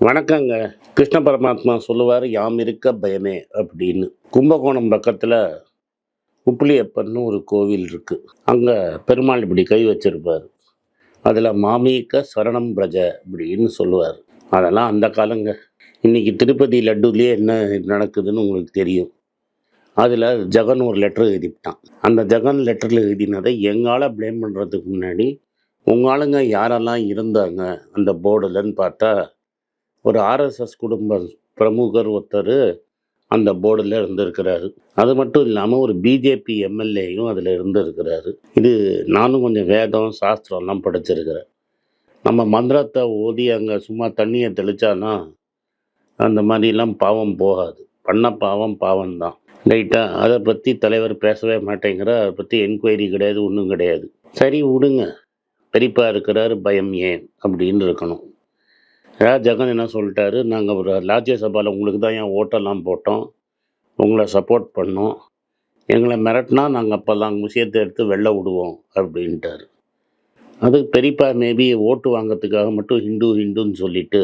வணக்கங்க. கிருஷ்ண பரமாத்மா சொல்லுவார், யாம் இருக்க பயமே அப்படின்னு. கும்பகோணம் பக்கத்தில் உப்புளியப்பன்னு ஒரு கோவில் இருக்கு. அங்கே பெருமாள் இப்படி கை வச்சிருப்பார். அதில் மாமீக சரணம் பிரஜ அப்படின்னு சொல்லுவார். அதெல்லாம் அந்த காலங்க. இன்னைக்கு திருப்பதி லட்டுலேயே என்ன நடக்குதுன்னு உங்களுக்கு தெரியும். அதில் ஜெகன் ஒரு லெட்டர் எழுதிவிட்டான். அந்த ஜெகன் லெட்டரில் எழுதினதை எங்கால ப்ளேம் பண்ணுறதுக்கு முன்னாடி உங்கள் ஆளுங்க யாரெல்லாம் இருந்தாங்க அந்த போர்டுலன்னு பார்த்தா ஒரு ஆர்எஸ்எஸ் குடும்ப பிரமுகர் ஒருத்தர் அந்த போர்டில் இருந்திருக்கிறாரு. அது மட்டும் இல்லாமல் ஒரு பிஜேபி எம்எல்ஏயும் அதில் இருந்திருக்கிறாரு. இது நானும் கொஞ்சம் வேதம் சாஸ்திரம்லாம் படிச்சிருக்கிறேன். நம்ம மந்திரத்தை ஓதி அங்கே சும்மா தண்ணியை தெளித்தானா அந்த மாதிரிலாம் பாவம் போகாது. பண்ண பாவம் பாவம்தான். ரைட்டாக அதை பற்றி தலைவர் பேசவே மாட்டேங்கிற, அதை பற்றி என்கொயரி கிடையாது, ஒன்றும் கிடையாது. சரி விடுங்க, பெரியப்பா இருக்கிறாரு, பயம் ஏன் அப்படின்னு இருக்கணும். ஜெகன் என்ன சொல்லிட்டாரு, நாங்கள் ஒரு ராஜ்யசபாவில் உங்களுக்கு தான் என் ஓட்டெல்லாம் போட்டோம், உங்களை சப்போர்ட் பண்ணோம், எங்களை மிரட்டினா நாங்கள் அப்போல்லாம் விஷயத்தை எடுத்து வெளில விடுவோம் அப்படின்ட்டார். அது பெரியப்பா மேபி ஓட்டு வாங்கிறதுக்காக மட்டும் ஹிந்துன்னு சொல்லிட்டு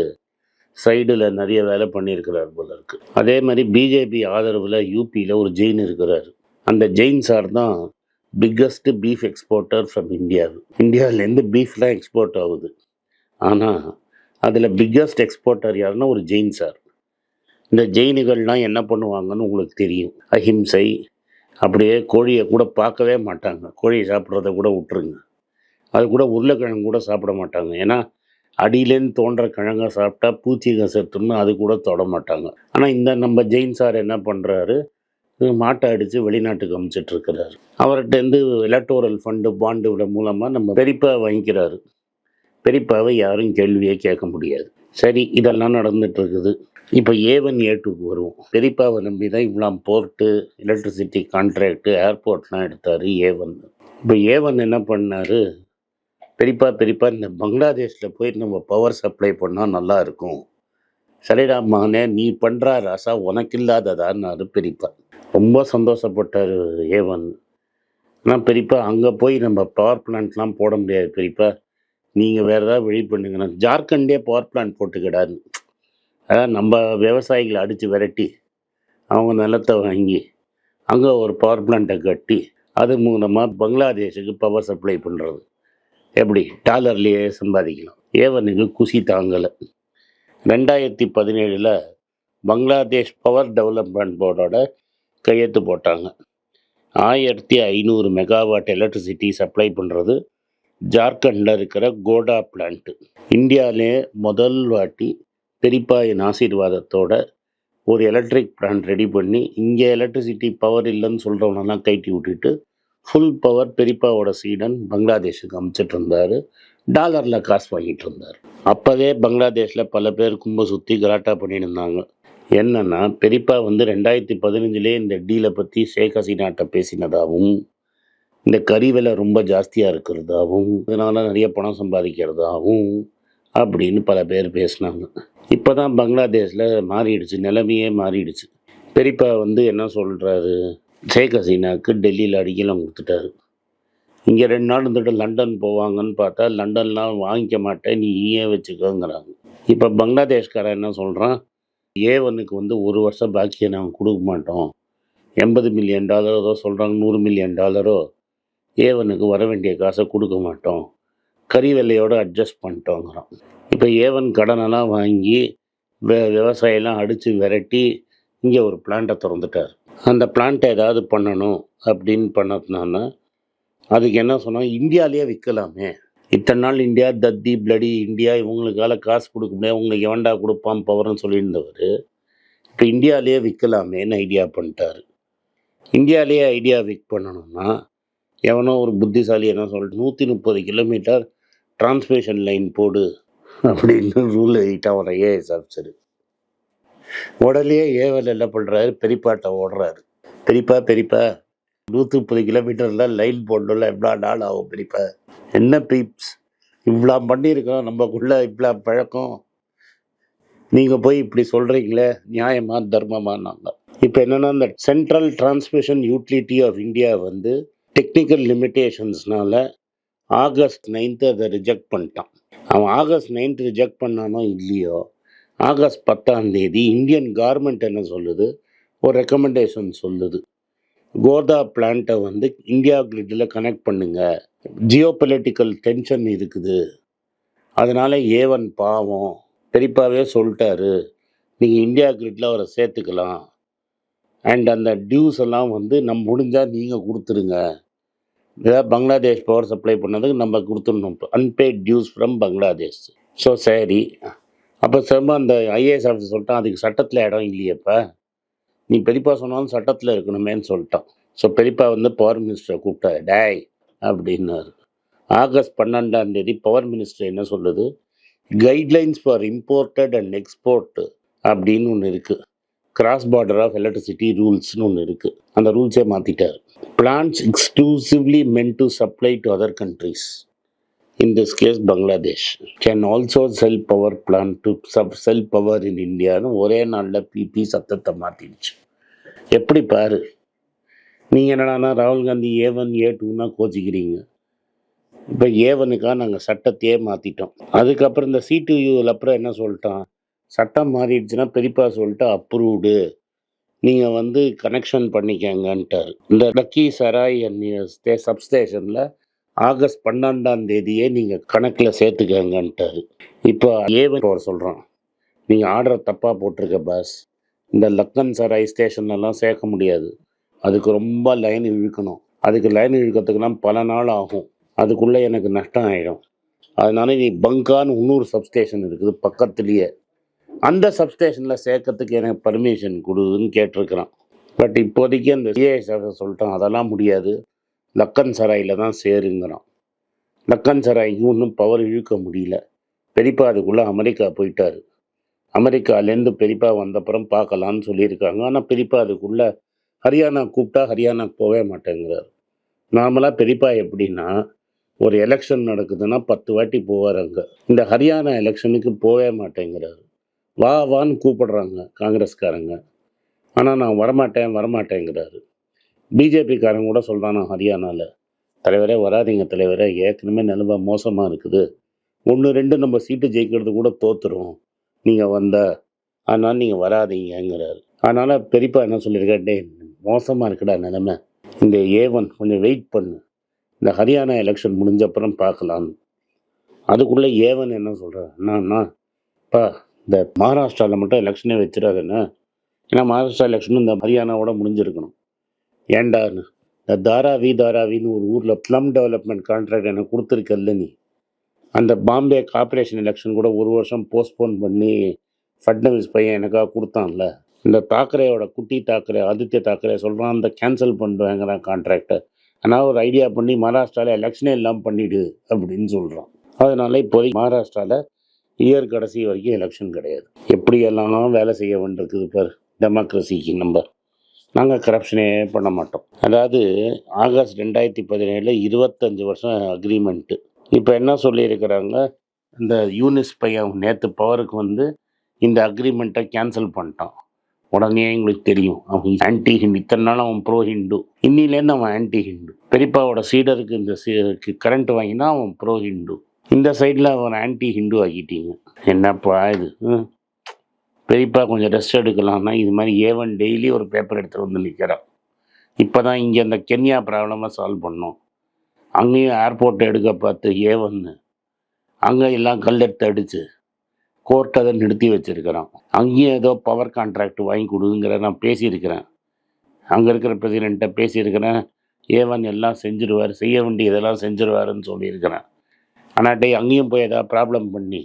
சைடில் நிறைய வேலை பண்ணியிருக்கிறார் போல இருக்கு. அதே மாதிரி பிஜேபி ஆதரவில் யூபியில் ஒரு ஜெயின் இருக்கிறார். அந்த ஜெயின் சார் தான் பிக்கஸ்ட் பீஃப் எக்ஸ்போர்ட்டர் ஃப்ரம் இந்தியாவிலேருந்து பீஃப்லாம் எக்ஸ்போர்ட் ஆகுது. ஆனால் அதில் பிக்கஸ்ட் எக்ஸ்போர்ட்டர் யாருன்னா ஒரு ஜெயின் சார். இந்த ஜெயினுகள்லாம் என்ன பண்ணுவாங்கன்னு உங்களுக்கு தெரியும். அஹிம்சை, அப்படியே கோழியை கூட பார்க்கவே மாட்டாங்க. கோழியை சாப்பிட்றத கூட விட்டுருங்க. அது கூட உருளைக்கிழங்கு கூட சாப்பிட மாட்டாங்க. ஏன்னா அடியிலேருந்து தோன்ற கிழங்க சாப்பிட்டா பூச்சிங்க செத்துன்னு அது கூட தொட மாட்டாங்க. ஆனால் இந்த நம்ம ஜெயின் சார் என்ன பண்ணுறாரு, மாட்டை அடித்து வெளிநாட்டுக்கு அமுச்சிட்ருக்கிறாரு. அவர்கிட்டருந்து எலக்டோரல் ஃபண்டு பாண்டு மூலமாக நம்ம பெரியப்பா வாங்கிக்கிறாரு. பெரியப்பாவை யாரும் கேள்வியே கேட்க முடியாது. சரி, இதெல்லாம் நடந்துட்டு இருக்குது. இப்போ A1 A2க்கு வருவோம். பெரியப்பாவை நம்பி தான் இவ்வளோ போர்ட்டு, எலக்ட்ரிசிட்டி கான்ட்ராக்டு, ஏர்போர்ட்லாம் எடுத்தார் A1. இப்போ A1 என்ன பண்ணார், பெரியப்பா இந்த பங்களாதேஷில் போய் நம்ம பவர் சப்ளை பண்ணால் நல்லா இருக்கும். சரிடா மகனே, நீ பண்ணுறா ராசா, உனக்கு இல்லாததான்னாரு பெரியப்பா. ரொம்ப சந்தோஷப்பட்டார் A1. ஆனால் பெரியப்பா அங்கே போய் நம்ம பவர் பிளான்ட்லாம் போட முடியாது பெரியப்பா, நீங்கள் வேறு ஏதாவது வழி பண்ணுங்கண்ணா. ஜார்க்கண்டே பவர் பிளான்ட் போட்டுக்கிடாது. அதான் நம்ம விவசாயிகளை அடித்து விரட்டி அவங்க நிலத்தை வாங்கி அங்கே ஒரு பவர் பிளான்ட்டை கட்டி அது மூலமாக பங்களாதேஷுக்கு பவர் சப்ளை பண்ணுறது எப்படி டாலர்லேயே சம்பாதிக்கலாம். A1க்கு குசி தாங்கலை. 2017 பங்களாதேஷ் பவர் டெவலப்மெண்ட் போர்டோட கையெழுத்து போட்டாங்க. 1500 மெகாவாட் எலக்ட்ரிசிட்டி சப்ளை பண்ணுறது ஜார்க்கண்டில் இருக்கிற கோடா பிளான்ட்டு. இந்தியாவிலே முதல் வாட்டி பெரியப்பாயின் ஆசீர்வாதத்தோட ஒரு எலக்ட்ரிக் பிளான்ட் ரெடி பண்ணி இங்கே எலக்ட்ரிசிட்டி பவர் இல்லைன்னு சொல்கிறவனெல்லாம் கைட்டி விட்டுட்டு ஃபுல் பவர் பெரியப்பாவோட சீடன் பங்களாதேஷுக்கு அமுச்சிட்டு இருந்தார். டாலரில் காசு வாங்கிட்டு இருந்தார். அப்போவே பங்களாதேஷில் பல பேர் கும்ப சுற்றி கலாட்டா பண்ணிட்டு இருந்தாங்க. என்னென்னா, பெரியப்பா 2015 இந்த டீலை பற்றி ஷேக் ஹசீனாட்ட பேசினதாகவும், இந்த கறி விலை ரொம்ப ஜாஸ்தியாக இருக்கிறதாகவும், இதனால் நிறைய பணம் சம்பாதிக்கிறதாகவும் அப்படின்னு பல பேர் பேசினாங்க. இப்போ தான் பங்களாதேஷில் மாறிடுச்சு, நிலைமையே மாறிடுச்சு. பெரியப்பா என்ன சொல்கிறாரு, ஷேக் ஹசீனாவுக்கு டெல்லியில் அடிக்கலாம் கொடுத்துட்டாரு. இங்கே 2 நாள் இருந்துட்டு லண்டன் போவாங்கன்னு பார்த்தா லண்டன்லாம் வாங்கிக்க மாட்டேன், நீ ஏன் வச்சுக்கோங்கிறாங்க. இப்போ பங்களாதேஷ்காரன் என்ன சொல்கிறான், A1க்கு 1 வருஷம் பாக்கியை நாங்கள் கொடுக்க மாட்டோம், $80 மில்லியன் சொல்கிறாங்க, $100 மில்லியன் A1க்கு வர வேண்டிய காசை கொடுக்க மாட்டோம், கறி விலையோடு அட்ஜஸ்ட் பண்ணிட்டோங்கிறோம். இப்போ A1 கடனெல்லாம் வாங்கி விவசாயெல்லாம் அடித்து விரட்டி இங்கே ஒரு பிளான்ட்டை திறந்துட்டார். அந்த பிளான்ட்டை ஏதாவது பண்ணணும் அப்படின்னு பண்ணதுனால அதுக்கு என்ன சொன்னால், இந்தியாவிலேயே விற்கலாமே. இத்தனை நாள் இந்தியா தத்தி பிளடி இந்தியா, இவங்களுக்கால காசு கொடுக்க முடியாது, உங்களுக்கு எவன்டா கொடுப்பான் பவர்னு சொல்லியிருந்தவர் இப்போ இந்தியாவிலேயே விற்கலாமேன்னு ஐடியா பண்ணிட்டார். இந்தியாவிலேயே ஐடியா விக் பண்ணணும்னா எவனோ ஒரு புத்திசாலி என்ன சொல்லிட்டு 130 கிலோமீட்டர் டிரான்ஸ்மிஷன் லைன் போடு அப்படின்னு ரூல் எழுதிட்டான் ஒரு ஏஎஸ் ஆஃபீஸர். உடனே A1 என்ன பண்ணுறாரு, பெரியப்பாட்ட ஓடுறாரு. பெரியப்பா 130 கிலோமீட்டரில் லைன் போடணும்ல, எவ்வளோ நாள் ஆகும் பெரியப்பா, என்ன பீப்ஸ் இவ்வளோ பண்ணியிருக்கோம், நம்மக்குள்ளே இவ்வளோ பழக்கம், நீங்கள் போய் இப்படி சொல்கிறீங்களே, நியாயமா தர்மமா? நாங்கள் இப்போ என்னென்னா, இந்த central transmission utility of India technical லிமிட்டேஷன்ஸ்னால August 9 அதை ரிஜெக்ட் பண்ணிட்டான். அவன் August 9 ரிஜெக்ட் பண்ணானோ இல்லையோ, ஆகஸ்ட் 10ஆம் தேதி இந்தியன் கவர்மெண்ட் என்ன சொல்லுது, ஒரு ரெக்கமெண்டேஷன் சொல்லுது. கோதா பிளான்ட்டை வந்து இந்தியா கிரிட்டில் கனெக்ட் பண்ணுங்க. ஜியோ பொலிட்டிக்கல் டென்ஷன் இருக்குது, அதனால ஏவன் பாவம் பெரியப்பாவே சொல்லிட்டாரு, நீங்கள் இந்தியா கிரிட்டில் அவரை சேர்த்துக்கலாம். அண்ட் அந்த டியூஸ் எல்லாம் வந்து நம்ம முடிஞ்சால் நீங்கள் கொடுத்துருங்க. ஏதாவது பங்களாதேஷ் பவர் சப்ளை பண்ணதுக்கு நம்ம கொடுத்துடணும், அன்பெய்ட் டியூஸ் ஃப்ரம் பங்களாதேஷ். ஸோ சரி, அப்போ திரும்ப அந்த ஐஏஎஸ் ஆஃபீஸர் சொல்லிட்டான், அதுக்கு சட்டத்தில் இடம் இல்லையப்பா, நீ பெரியப்பா சொன்னாலும் சட்டத்தில் இருக்கணுமேன்னு சொல்லிட்டான். ஸோ பெரியப்பா வந்து பவர் மினிஸ்டரை கூப்பிட்டாரு, டேய் அப்படின்னாரு. ஆகஸ்ட் 12ஆம் தேதி பவர் மினிஸ்டர் என்ன சொல்லுது, guidelines for imported and export அப்படின்னு ஒன்று இருக்குது. கிராஸ் பார்டர் ஆஃப் எலக்ட்ரிசிட்டி ரூல்ஸ்னு ஒன்று இருக்குது. அந்த ரூல்ஸே மாற்றிட்டார். Plans exclusively meant to supply to other countries, in this case Bangladesh, can also sell power plan to sell power in இந்தியான்னு ஒரே நாளில் பிபி சத்தத்தை மாற்றிடுச்சு. எப்படி பாரு, நீங்கள் என்னடானா ராகுல் காந்தி A1 A2ன்னா கோச்சிக்கிறீங்க. இப்போ ஏவனுக்காக நாங்கள் சட்டத்தையே மாற்றிட்டோம். அதுக்கப்புறம் இந்த C2U அப்புறம் என்ன சொல்லிட்டான், சட்டம் மாறிடுச்சுன்னா பெரியப்பா சொல்லிட்டு அப்ரூவ்டு, நீங்கள் வந்து கனெக்ஷன் பண்ணிக்கங்கன்ட்டார். இந்த லக்கி சராய் சப்ஸ்டேஷனில் ஆகஸ்ட் 12ஆம் தேதியே நீங்கள் கணக்கில் சேர்த்துக்கங்கன்ட்டார். இப்போ ஏவன் அவர் சொல்கிறான், நீங்கள் ஆர்டரை தப்பாக போட்டிருக்க பாஸ், இந்த லக்கன் சராய் ஸ்டேஷன்லாம் சேர்க்க முடியாது, அதுக்கு ரொம்ப லைன் இழுக்கணும், அதுக்கு லைன் இழுக்கிறதுக்குலாம் பல நாள் ஆகும், அதுக்குள்ளே எனக்கு நஷ்டம் ஆகிடும், அதனால நீ பங்கான்னு இன்னொரு சப்ஸ்டேஷன் இருக்குது பக்கத்துலேயே, அந்த சப்ஸ்டேஷனில் சேர்க்கறதுக்கு எனக்கு பர்மிஷன் கொடுன்னு கேட்டிருக்கிறான். பட் இப்போதைக்கு அந்த சிஏஎஸ் சொல்லிட்டான், அதெல்லாம் முடியாது, லக்கன் சராயில் தான் சேருங்கிறான். லக்கன் சராய்க்கு இன்னும் பவர் இழுக்க முடியல. பெரியப்பா அதுக்குள்ளே அமெரிக்கா போயிட்டார். அமெரிக்காலேருந்து பெரியப்பா வந்தப்புறம் பார்க்கலான்னு சொல்லியிருக்காங்க. ஆனால் பெரியப்பா அதுக்குள்ளே ஹரியானா கூப்பிட்டா ஹரியானாக்கு போகவே மாட்டேங்கிறார். நார்மலாக பெரியப்பா எப்படின்னா, ஒரு எலெக்ஷன் நடக்குதுன்னா 10 வாட்டி போவார் அங்கே. இந்த ஹரியானா எலெக்ஷனுக்கு போகவே மாட்டேங்கிறார். வா வான்னு கூப்பிடுறாங்க காங்கிரஸ்காரங்க, ஆனால் நான் வரமாட்டேங்கிறாரு. பிஜேபிக்காரங்க கூட சொல்கிறான், நான் ஹரியானாவில் தலைவரே வராதிங்க தலைவரே, ஏற்கனவே நிலவ மோசமாக இருக்குது, 1-2 நம்ம சீட்டு ஜெயிக்கிறது கூட தோற்றுரும் நீங்கள் வந்த, அதனால் நீங்கள் வராதிங்கிறாரு. அதனால் பெரியப்பா என்ன சொல்லியிருக்காரு, டே மோசமாக இருக்குடா நிலைமை, இந்த A1 கொஞ்சம் வெயிட் பண்ணு, இந்த ஹரியானா எலெக்ஷன் முடிஞ்சப்புறம் பார்க்கலான்னு. அதுக்குள்ளே A1 என்ன சொல்கிறார், இப்போ இந்த மகாராஷ்டிராவில் மட்டும் எலெக்ஷனே வச்சிடாதுன்னு, ஏன்னா மகாராஷ்டிரா எலெக்ஷனும் இந்த ஹரியானாவோட முடிஞ்சிருக்கணும். ஏண்டான்னு இந்த தாராவின்னு ஒரு ஊரில் ஸ்லம் டெவலப்மெண்ட் கான்ட்ராக்ட் எனக்கு கொடுத்துருக்கல்ல நீ, அந்த பாம்பே கார்பரேஷன் எலெக்ஷன் கூட 1 வருஷம் போஸ்ட்போன் பண்ணி ஃபட்னவிஸ் பையன் எனக்காக கொடுத்தான்ல, இந்த தாக்கரேயோட குட்டி தாக்கரே ஆதித்ய தாக்கரே சொல்கிறான், அந்த கேன்சல் பண்ணுவாங்கிறான் கான்ட்ராக்டை, ஆனால் ஒரு ஐடியா பண்ணி மகாராஷ்டிராவில் எலெக்ஷனே இல்லாமல் பண்ணிவிடு அப்படின்னு சொல்கிறான். அதனால இப்போதைக்கு மகாராஷ்டிராவில் இயர் கடைசி வரைக்கும் எலெக்ஷன் கிடையாது. எப்படி எல்லாம் வேலை செய்ய வேண்டியிருக்குது பார் டெமோக்ரஸிக்கு. நாங்கள் கரப்ஷனே பண்ண மாட்டோம். அதாவது ஆகஸ்ட் 2017 25 வருஷம் அக்ரிமெண்ட்டு. இப்போ என்ன சொல்லியிருக்கிறாங்க, இந்த யூனிஸ் பையன் நேற்று பவருக்கு வந்து இந்த அக்ரிமெண்ட்டை கேன்சல் பண்ணிட்டான். உடனே எங்களுக்கு தெரியும் அவன் ஆன்டி ஹிந்து, இத்தனை நாள் அவன் ப்ரோ ஹிந்து, இன்னிலேருந்து அவன் ஆன்டி ஹிந்து. பெரியப்பாவோட சீடருக்கு இந்த கரண்ட் வாங்கினா அவன் ப்ரோ ஹிந்து, இந்த சைடில் அவன் ஆன்டி ஹிந்து ஆக்கிட்டீங்க. என்னப்பா இது, பெரியப்பா கொஞ்சம் ரெஸ்ட் எடுக்கலாம்னா இது மாதிரி A1 டெய்லி ஒரு பேப்பர் எடுத்துகிட்டு வந்து நிற்கிறான். இப்போ தான் இங்கே இந்த கென்யா ப்ராப்ளமாக சால்வ் பண்ணோம், அங்கேயும் ஏர்போர்ட் எடுக்க பார்த்து A1 அங்கே எல்லாம் கல்லெடுத்து அடித்து கோர்ட் அதை நிறுத்தி வச்சுருக்கிறான். அங்கேயும் ஏதோ பவர் கான்ட்ராக்ட் வாங்கி கொடுங்கிற நான் பேசியிருக்கிறேன், அங்கே இருக்கிற பிரசிடெண்ட்டை பேசியிருக்கிறேன், A1 எல்லாம் செஞ்சுருவார், செய்ய வேண்டியதெல்லாம் செஞ்சுருவாருன்னு சொல்லியிருக்கிறேன். ஆனால் அங்கேயும் போய் ஏதாவது ப்ராப்ளம் பண்ணி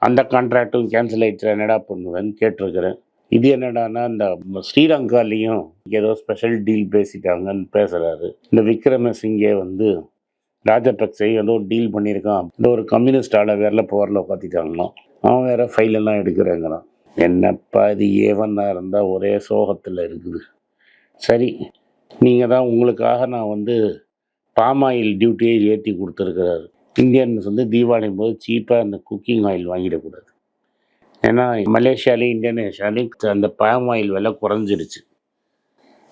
அந்த கான்ட்ராக்டும் கேன்சல் ஆகிடுச்சு என்னடா பண்ணுவேன்னு கேட்டிருக்கிறேன். இது என்னடானா, இந்த ஸ்ரீலங்காலேயும் ஏதோ ஸ்பெஷல் டீல் பேசிட்டாங்கன்னு பேசுகிறாரு. இந்த விக்ரமசிங்கே வந்து ராஜபக்சே ஏதோ டீல் பண்ணியிருக்கான், இந்த ஒரு கம்யூனிஸ்ட் ஆளை வேற பவரில் உட்காத்திட்டாங்களாம், அவன் வேறு ஃபைலெல்லாம் எடுக்கிறாங்களாம். என்னப்பா இது A1 இருந்தால் ஒரே சோகத்தில் இருக்குது. சரி, நீங்கள் தான் உங்களுக்காக நான் வந்து பாம் ஆயில் டியூட்டியை ஏற்றி கொடுத்துருக்கிறாரு. இந்தியன்ஸ் வந்து தீபாவளி போது சீப்பாக அந்த குக்கிங் ஆயில் வாங்கிடக்கூடாது, ஏன்னா மலேசியாலேயும் இந்தோனேஷியாலேயும் அந்த பாம் ஆயில் விலை குறைஞ்சிருச்சு.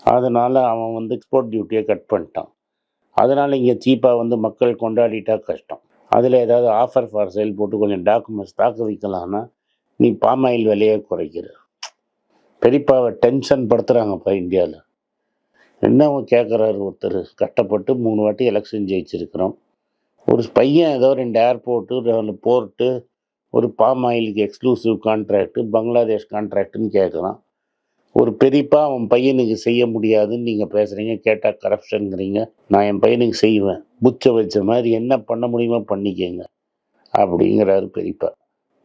அதனால் அவன் வந்து எக்ஸ்போர்ட் டியூட்டியை கட் பண்ணிட்டான். அதனால் இங்கே சீப்பாக வந்து மக்கள் கொண்டாடிட்டா கஷ்டம். அதில் ஏதாவது ஆஃபர் ஃபார் சேல் போட்டு கொஞ்சம் டாக்குமெண்ட்ஸ் தாக்கு வைக்கலான்னா நீ பாமாயில் விலையை குறைக்கிற. பெரியப்பாவை டென்ஷன் படுத்துகிறாங்கப்பா இந்தியாவில். என்ன கேட்குறாரு ஒருத்தர், கஷ்டப்பட்டு 3 வாட்டி எலெக்ஷன் ஜெயிச்சிருக்கிறோம். ஒரு பையன் ஏதோ 2 ஏர்போர்ட்டு, 2 போர்ட்டு, ஒரு பாமாயிலுக்கு எக்ஸ்க்ளூசிவ் கான்ட்ராக்டு, பங்களாதேஷ் கான்ட்ராக்டுன்னு கேட்குறான். ஒரு பெரியப்பா அவன் பையனுக்கு செய்ய முடியாதுன்னு நீங்கள் பேசுகிறீங்க, கேட்டால் கரப்ஷனுங்கிறீங்க. நான் என் பையனுக்கு செய்வேன், புச்சை வச்ச மாதிரி என்ன பண்ண முடியுமோ பண்ணிக்கங்க அப்படிங்கிறாரு பெரியப்பா.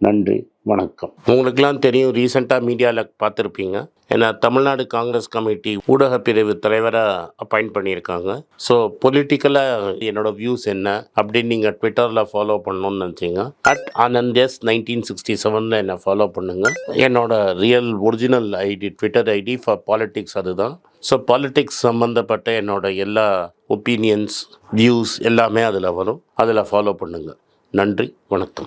நன்றி, வணக்கம். உங்களுக்கெல்லாம் தெரியும், ரீசெண்டாக மீடியாவில் பார்த்துருப்பீங்க, ஏன்னா தமிழ்நாடு காங்கிரஸ் கமிட்டி ஊடக பிரிவு தலைவராக அப்பாயிண்ட் பண்ணியிருக்காங்க. ஸோ பொலிட்டிக்கலாக என்னோடய வியூஸ் என்ன அப்படின்னு நீங்கள் ட்விட்டரில் ஃபாலோ பண்ணணும்னு நினச்சிங்க, @AnandS1967 என்னை ஃபாலோ பண்ணுங்கள். என்னோட real original ID, Twitter ID for politics அதுதான். ஸோ பாலிட்டிக்ஸ் சம்மந்தப்பட்ட என்னோட எல்லா ஒப்பீனியன்ஸ், வியூஸ் எல்லாமே அதில் வரும். அதில் ஃபாலோ பண்ணுங்கள். நன்றி, வணக்கம்.